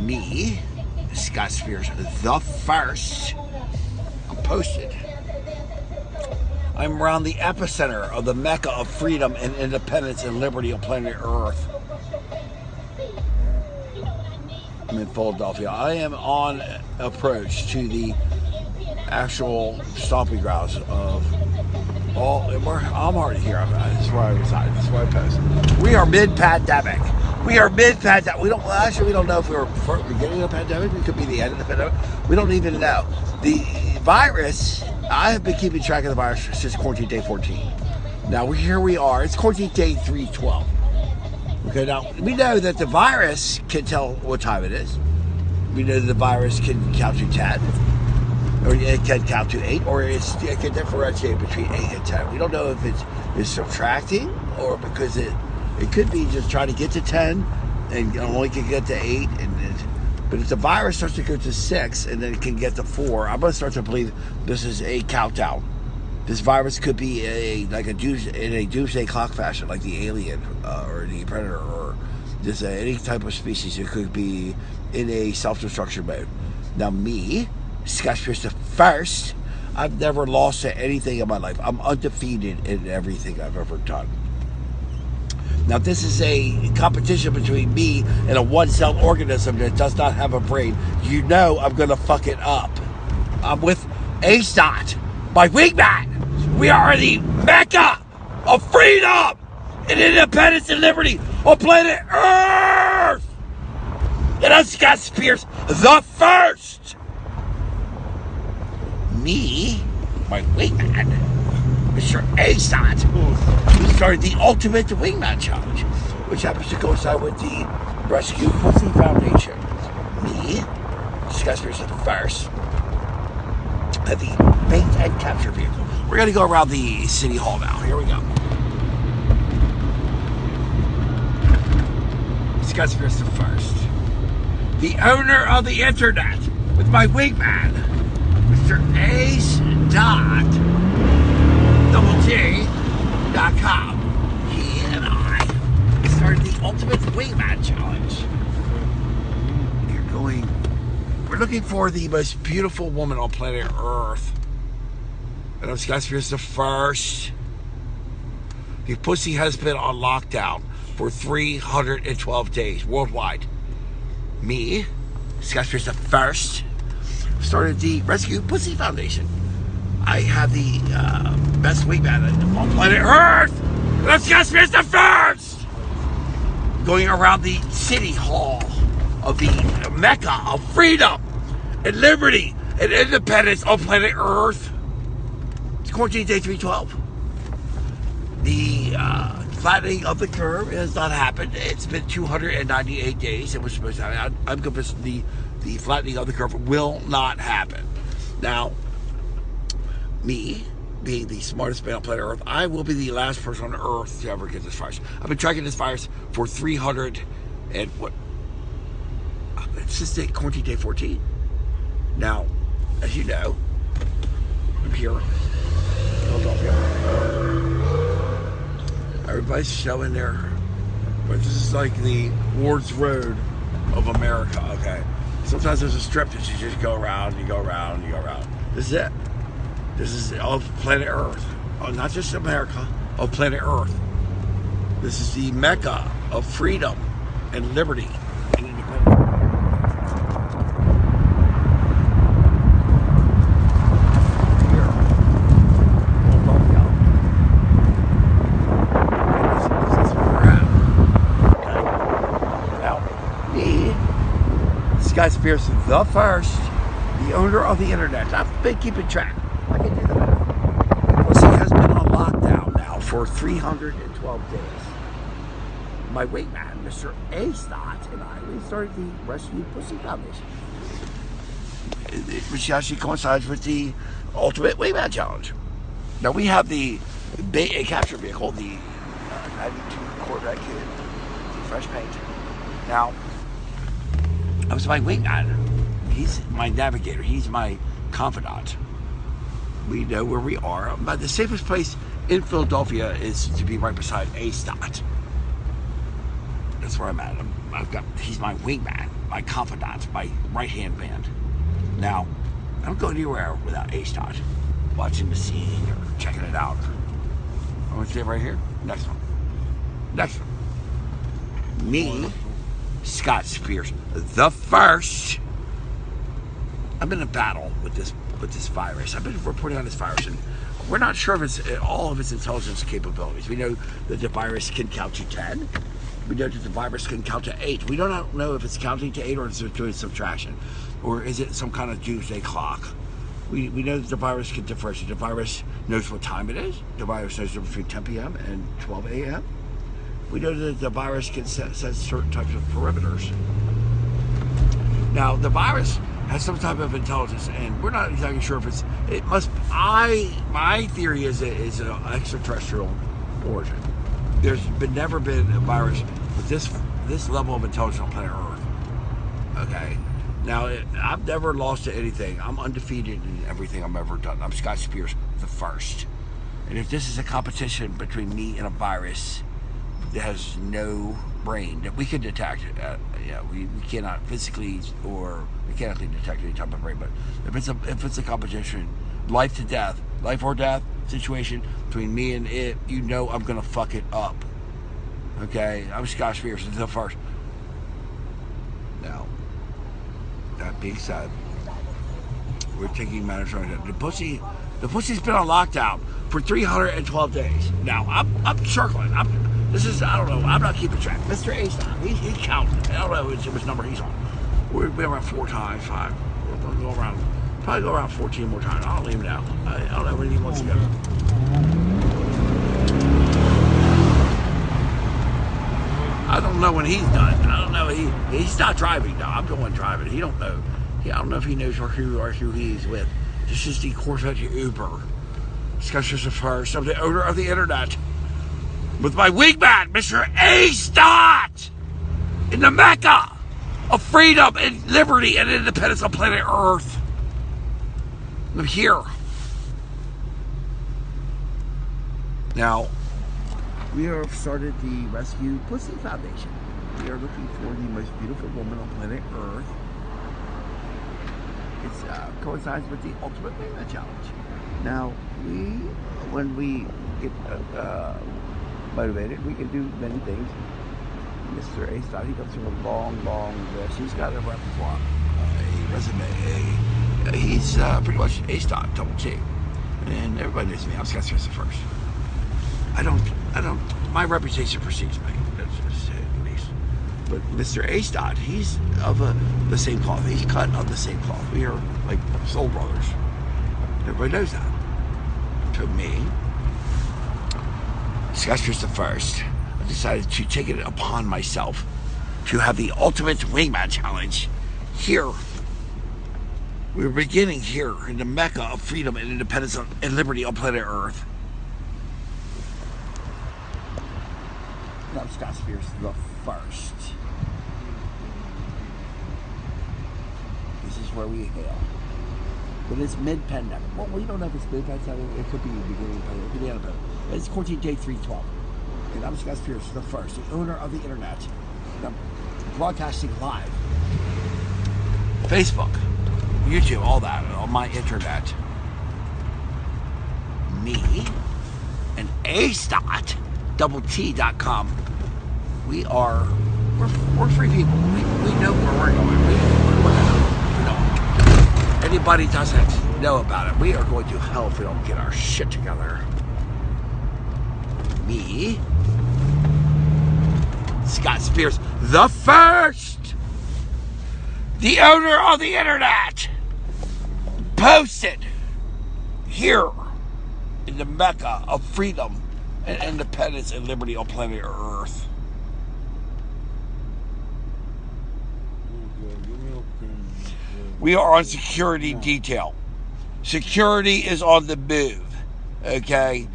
me, Scott Spears, the first. I'm posted. I'm around the epicenter of the Mecca of freedom and independence and liberty on planet Earth. I'm in Philadelphia. I am on approach to the actual stomping grounds of all. I'm already here. This is where I reside. This is where I post. We are mid-pandemic. We are mid-pandemic. We don't know if we're beginning of the pandemic. We could be the end of the pandemic. We don't even know. The virus, I have been keeping track of the virus since quarantine day 14. Now, here we are. It's quarantine day 312. Okay, now, we know that the virus can tell what time it is. We know that the virus can count to 10. Or it can count to 8. Or it can differentiate between 8 and 10. We don't know if it's subtracting or because it could be just trying to get to 10 and only can get to 8. But if the virus starts to go to 6 and then it can get to 4, I'm going to start to believe this is a countdown. This virus could be in a doomsday clock fashion, like the alien or the predator or just any type of species. It could be in a self-destruction mode. Now me, Scott Spears the first, I've never lost to anything in my life. I'm undefeated in everything I've ever done. Now this is a competition between me and a one-celled organism that does not have a brain. You know I'm going to fuck it up. I'm with AceDott, my wingman. We are the Mecca of freedom and independence and liberty on planet Earth. And I'm Scott Spears, the first. Me, my wingman, Mr. AceDott, who started the Ultimate Wingman Challenge, which happens to coincide with the Rescue Pussy Foundation. Me, Scott Spears, the first, at the bait and capture vehicle. We're going to go around the city hall now. Here we go. Scott Spears the first. The owner of the internet with my wingman, Mr. AceDott, .com. He and I started the Ultimate Wingman Challenge. We're looking for the most beautiful woman on planet Earth. And I'm Scott Spears the first. The pussy has been on lockdown for 312 days worldwide. Me, Scott Spears the first, started the Rescue Pussy Foundation. I have the best wingman on planet Earth. And I'm Scott Spears the first. Going around the city hall of the Mecca of freedom and liberty and independence on planet Earth. It's quarantine day 312. The flattening of the curve has not happened. It's been 298 days. It was supposed to happen. I'm convinced the flattening of the curve will not happen. Now, me, being the smartest man on planet Earth, I will be the last person on Earth to ever get this virus. I've been tracking this virus for 300 and what? Since quarantine day 14. Now, as you know, I'm here in Philadelphia. Everybody's showing their, but this is like the Ward's Road of America, okay? Sometimes there's a strip that you just go around, you go around, you go around. This is it. This is of planet Earth. Oh, not just America, of planet Earth. This is the Mecca of freedom and liberty and independence. Scott Spears the first, the owner of the internet. I've been keeping track. I can do that. Pussy has been on lockdown now for 312 days. My wingman, Mr. AceDott, and I, we started the Rescue Pussy Foundation, which actually coincides with the Ultimate Wingman Challenge. Now we have the bait and capture vehicle, the 92 Corvette Kid, fresh paint. Now, I was my wingman. He's my navigator. He's my confidant. We know where we are. But the safest place in Philadelphia is to be right beside AceDott. That's where I'm at. He's my wingman. my confidant, my right-hand man. Now, I don't go anywhere without AceDott, watching the scene or checking it out. I want to see it right here. Next one. Next one. Me, Scott Spears, the first. I'm in a battle with this virus. I've been reporting on this virus, and we're not sure of all of its intelligence capabilities. We know that the virus can count to 10. We know that the virus can count to 8. We don't know if it's counting to 8 or is it doing subtraction, or is it some kind of doomsday clock. We know that the virus can differentiate. The virus knows what time it is. The virus knows between 10 p.m. and 12 a.m. We know that the virus can set certain types of perimeters. Now, the virus has some type of intelligence, and we're not exactly sure if my theory is it's an extraterrestrial origin. There's never been a virus with this level of intelligence on planet Earth. Okay? Now, I've never lost to anything. I'm undefeated in everything I've ever done. I'm Scott Spears, the first. And if this is a competition between me and a virus that has no brain that we can detect, we cannot physically or mechanically detect any type of brain, but if it's a competition, life or death situation between me and it, I'm gonna fuck it up. Okay, I'm Scott Spears, the first. Now, that being said, we're taking matters right now. The pussy's been on lockdown for 312 days. Now, I'm circling. I don't know. I'm not keeping track. Mr. AceDott, he's counting. I don't know which number he's on. We've been around 4 times, 5. We're going to probably go around 14 more times. I don't even know. I don't know when he wants to go. I don't know when he's done. I don't know. He's not driving now. I'm the one driving. He don't know. I don't know if he knows who he's with. This is the Corvette Uber. Discussions of first of the owner of the internet. With my wingman, Mr. AceDott, in the Mecca of freedom and liberty and independence on planet Earth. I'm here. Now, we have started the Rescue Pussy Foundation. We are looking for the most beautiful woman on planet Earth. It coincides with the Ultimate Wingman Challenge. Now, when we get motivated, we can do many things. Mr. AceDott, he comes from a long list. He's got a repertoire, a resume. He's pretty much AceDott, double T. And everybody knows me. I'm Scott Spears the first. My reputation precedes me, at least. But Mr. AceDott, he's of the same cloth. He's cut of the same cloth. We are like soul brothers. Everybody knows that. To me, Scott Spears the first, I decided to take it upon myself to have the Ultimate Wingman Challenge here. We're beginning here in the Mecca of freedom and independence and liberty on planet Earth. I'm Scott Spears the first. This is where we hail. But it's mid-pandemic. Well, we don't know if it's mid-pandemic. It could be the beginning of the pandemic. It could be the end of the pandemic. It's quarantine day 312. And I'm Scott Spears the first, the owner of the internet. And I'm broadcasting live. Facebook, YouTube, all that, on my internet. Me and AceDott, double-T.com. We're free people. We know where we're going. We know. Anybody doesn't know about it, we are going to hell if we don't get our shit together. Me, Scott Spears the first, the owner of the internet, posted here in the Mecca of freedom and independence and liberty on planet Earth. We are on security detail. Security is on the move. Okay?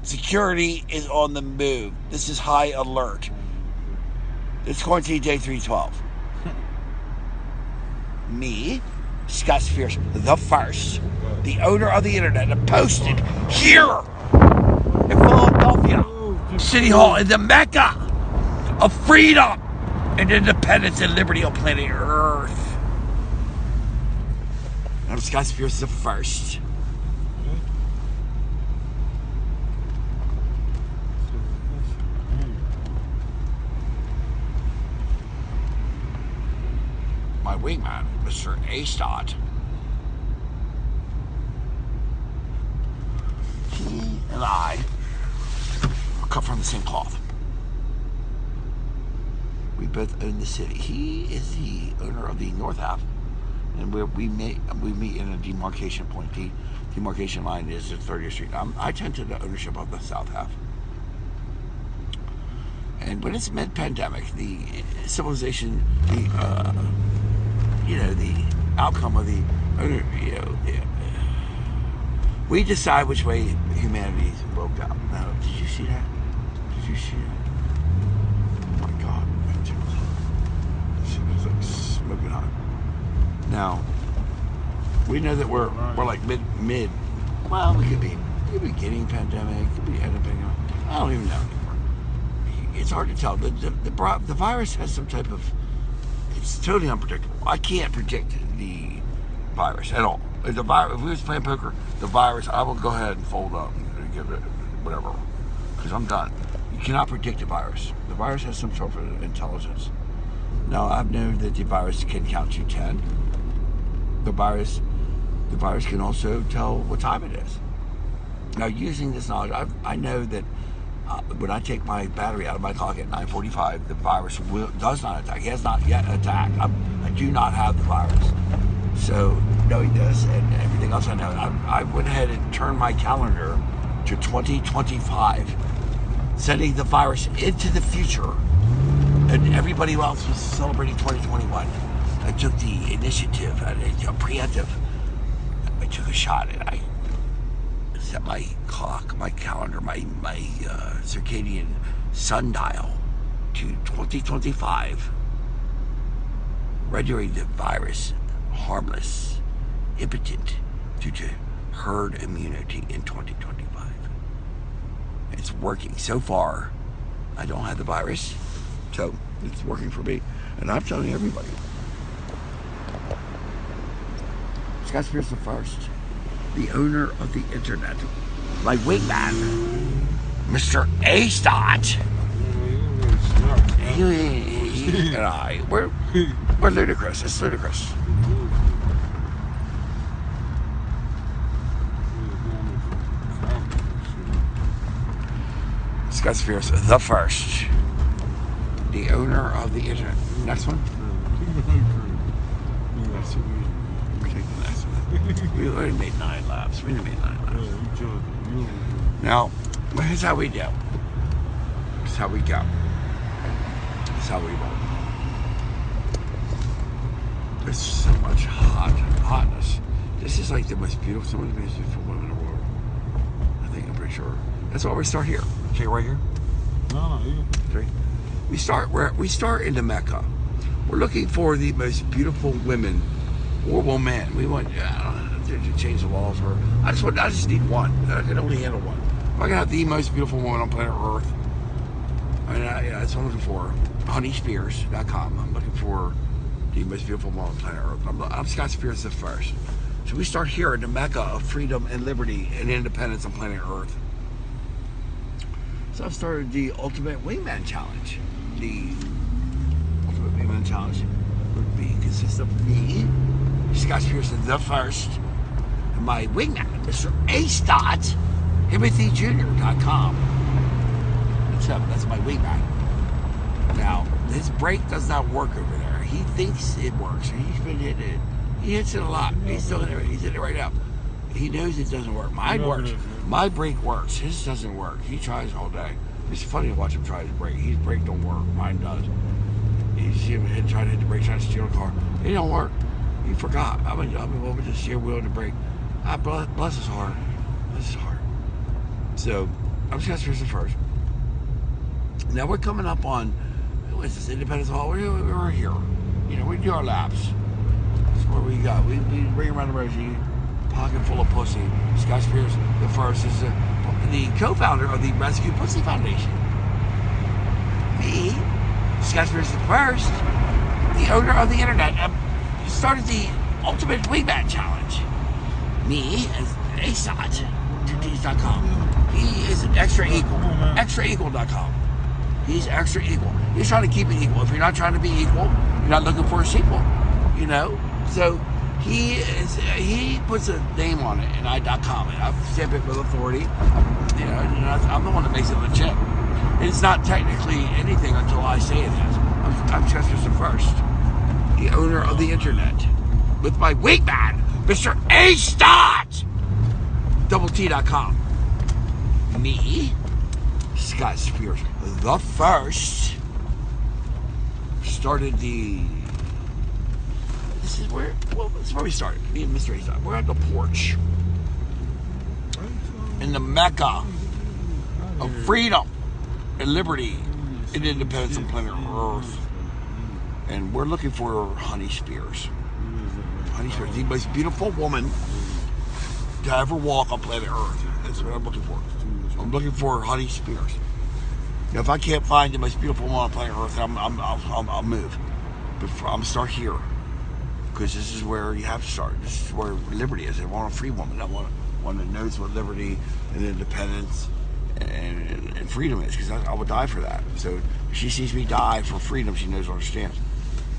Security is on the move. This is high alert. It's quarantine day 312. Me, Scott Spears, the first, the owner of the internet, posted here in Philadelphia, City Hall, in the Mecca of freedom and independence and liberty on planet Earth. I'm Scott Spears the first. My wingman, Mr. AceDott. He and I are cut from the same cloth. We both own the city. He is the owner of the north half, and we meet in a demarcation point. The demarcation line is at 30th Street. I tend to the ownership of the south half. And when it's mid-pandemic, the civilization, the outcome of the, we decide which way humanity will go. Now, did you see that? Did you see that? Oh my God. It's like smoking hot. Now, we know that we're like mid. Well, we could be beginning pandemic, could be end of pandemic. I don't even know anymore. It's hard to tell. The virus has some type of. It's totally unpredictable. I can't predict the virus at all. If we was playing poker, the virus, I will go ahead and fold up and give it whatever, because I'm done. You cannot predict the virus. The virus has some sort of intelligence. Now, I've known that the virus can count to 10. The virus can also tell what time it is. Now, using this knowledge, I know that when I take my battery out of my clock at 9:45, the virus does not attack. It has not yet attacked. I do not have the virus. So, knowing this and everything else I know, I went ahead and turned my calendar to 2025, sending the virus into the future. And everybody else was celebrating 2021. I took the initiative, preemptive. I took a shot and I set my clock, my calendar, my circadian sundial to 2025, rendering the virus harmless, impotent due to herd immunity in 2025. It's working. So far, I don't have the virus, so it's working for me. And I'm telling everybody. Scott Spears the first, the owner of the internet, my wingman, Mr. AceDott. He and I, we're ludicrous. It's ludicrous. Scott Spears the first, the owner of the internet. Next one. We already made 9 laps. Now, here's how we do. Here's how we go. Here's how we roll. There's so much hotness. This is like the most beautiful, some of the most beautiful women in the world. I think, I'm pretty sure. That's why we start here. Okay, right here? No, yeah. Okay. We start in the Mecca. We're looking for the most beautiful women or men. We want to change the laws. I just need one. I can only handle one. If I can have the most beautiful woman on planet Earth, that's what I'm looking for. HoneySpears.com. I'm looking for the most beautiful woman on planet Earth. I'm Scott Spears the first. So we start here in the Mecca of freedom and liberty and independence on planet Earth. So I've started the Ultimate Wingman Challenge. The Ultimate Wingman Challenge would consist of me, Scott Spears the first, and my wingman, Mr. AceDott, TimothyJr.com. That's my wingman. Now, his brake does not work over there. He thinks it works. He's been hitting it. He hits it a lot. He's still hitting it. He's hitting it right now. He knows it doesn't work. Mine works. My brake works. His doesn't work. He tries all day. It's funny to watch him try his brake. His brake don't work. Mine does. You see him trying to hit the brake, trying to steal a car. It don't work. He forgot. I'm over the steer wheel and the brake. Bless his heart. Bless his heart. So, I'm just going to the first. Now we're coming up on, what is this, Independence Hall? We're here. We do our laps. That's where we go. We bring around the rosy, pocket full of pussy. Scott Spears the first is the co-founder of the Rescue Pussy Foundation. Me, Scott Spears first, the owner of the internet, started the Ultimate Wingman Challenge. Me, as AceDott, TTs.com. He is an extra equal. Extraequal.com. He's extra equal. He's trying to keep it equal. If you're not trying to be equal, you're not looking for a sequel. You know? So he puts a name on it, and I.com, and I stamp it with authority. You know, and I'm the one that makes it legit. It's not technically anything until I say it is. I'm Chester's first, the owner of the internet, with my wingman, Mr. AceDott, T.com. Me, Scott Spears, the first, started the. This is where we started. Me and Mr. AceDott. We're at the porch in the Mecca of freedom and liberty and independence on planet Earth. And we're looking for Honey Spears. Honey Spears, the most beautiful woman to ever walk on planet Earth. That's what I'm looking for. I'm looking for Honey Spears. Now, if I can't find the most beautiful woman on planet Earth, I'll move. But I'm gonna start here, because this is where you have to start. This is where liberty is. I want a free woman. I want one that knows what liberty and independence and freedom is, because I would die for that. So if she sees me die for freedom, she knows what understands.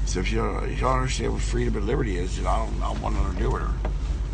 So if you don't understand what freedom and liberty is, then I don't want nothing to do with her.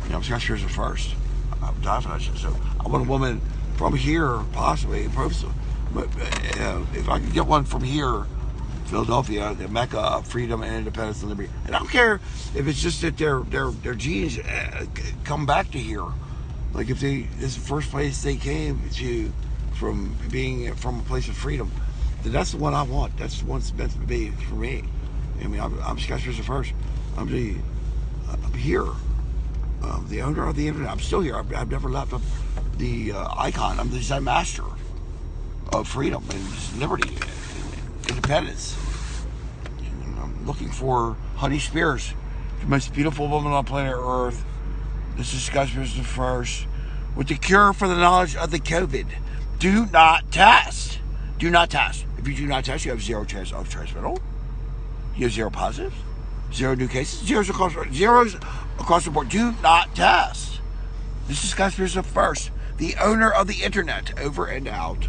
You know, I'm Scott Spears first. I would die for that shit. So I want a woman from here, possibly, but if I could get one from here, Philadelphia, the Mecca of freedom and independence and liberty. And I don't care if it's just that their genes come back to here. Like if this is the first place they came to from being from a place of freedom, then that's the one I want. That's the one that's meant to be for me. I mean, I'm Scott Spears the first. I'm here, the owner of the internet. I'm still here. I've never left the icon. I'm the design master of freedom and liberty and independence. And I'm looking for Honey Spears, the most beautiful woman on planet Earth. This is Scott Spears the first, with the cure for the knowledge of the COVID. Do not test. Do not test. If you do not test, you have 0 chance of transmittal. You have 0 positives, 0 new cases, zeros across the board. Do not test. This is Scott Spears the first, the owner of the internet. Over and out.